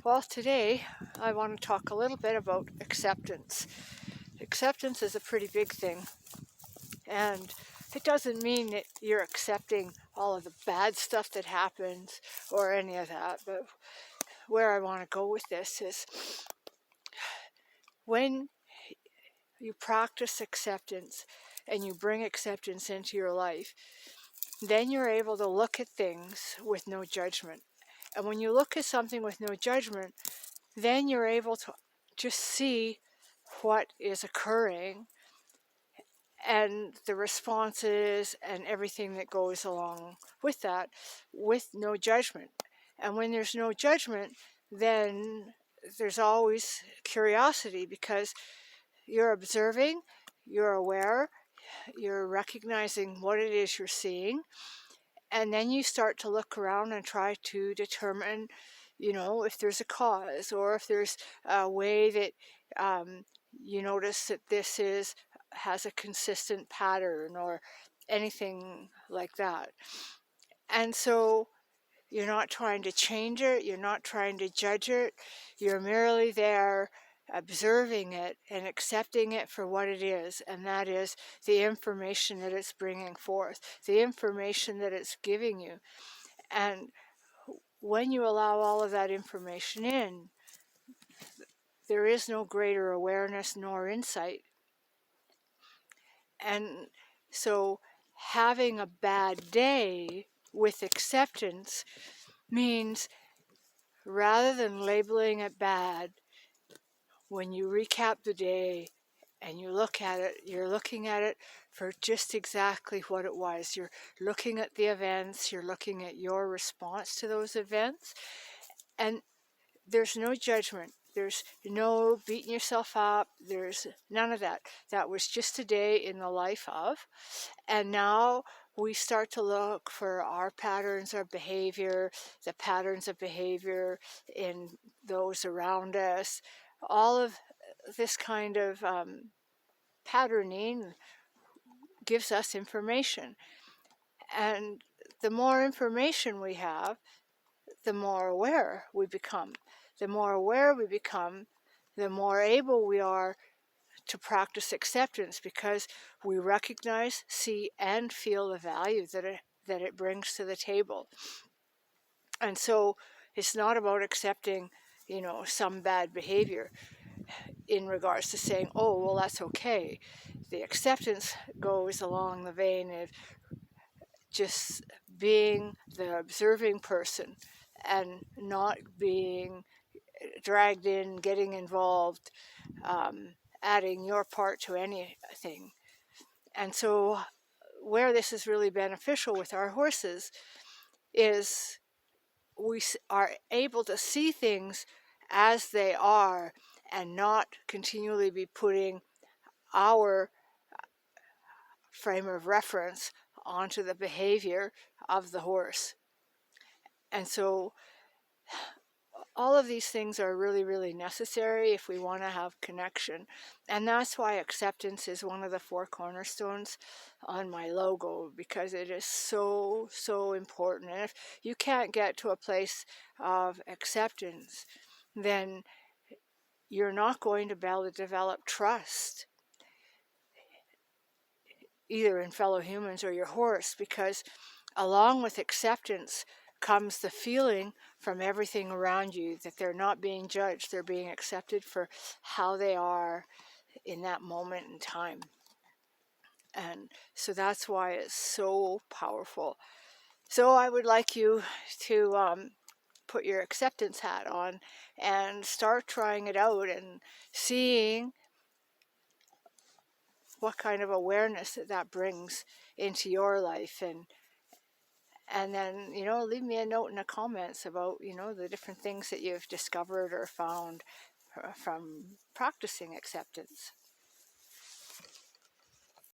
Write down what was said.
Well, today I want to talk a little bit about acceptance. Acceptance is a pretty big thing, and it doesn't mean that you're accepting all of the bad stuff that happens or any of that, but where I want to go with this is when you practice acceptance and you bring acceptance into your life, then you're able to look at things with no judgment. And when you look at something with no judgment, then you're able to just see what is occurring and the responses and everything that goes along with that with no judgment. And when there's no judgment, then there's always curiosity because you're observing, you're aware, you're recognizing what it is you're seeing, and then you start to look around and try to determine, if there's a cause or if there's a way that you notice that has a consistent pattern or anything like that. And so you're not trying to change it, you're not trying to judge it, you're merely there observing it and accepting it for what it is, and that is the information that it's bringing forth, the information that it's giving you. And when you allow all of that information in, there is no greater awareness nor insight. And so having a bad day with acceptance means, rather than labeling it bad, when you recap the day and you look at it, you're looking at it for just exactly what it was. You're looking at the events, you're looking at your response to those events, and there's no judgment. There's no beating yourself up. There's none of that. That was just a day in the life of. And now we start to look for our patterns of behavior, the patterns of behavior in those around us. All of this kind of patterning gives us information. And the more information we have, the more aware we become. The more aware we become, the more able we are to practice acceptance, because we recognize, see, and feel the value that it brings to the table. And so it's not about accepting, some bad behavior in regards to saying, oh, well, that's okay. The acceptance goes along the vein of just being the observing person and not being dragged in, getting involved, adding your part to anything. And so where this is really beneficial with our horses is we are able to see things as they are and not continually be putting our frame of reference onto the behavior of the horse. And so all of these things are really, really necessary if we want to have connection. And that's why acceptance is one of the 4 cornerstones on my logo, because it is so, so important. And if you can't get to a place of acceptance, then you're not going to be able to develop trust, either in fellow humans or your horse, because along with acceptance comes the feeling from everything around you that they're not being judged, they're being accepted for how they are in that moment in time. And so that's why it's so powerful. So I would like you to put your acceptance hat on and start trying it out and seeing what kind of awareness that brings into your life. And then, leave me a note in the comments about, the different things that you've discovered or found from practicing acceptance.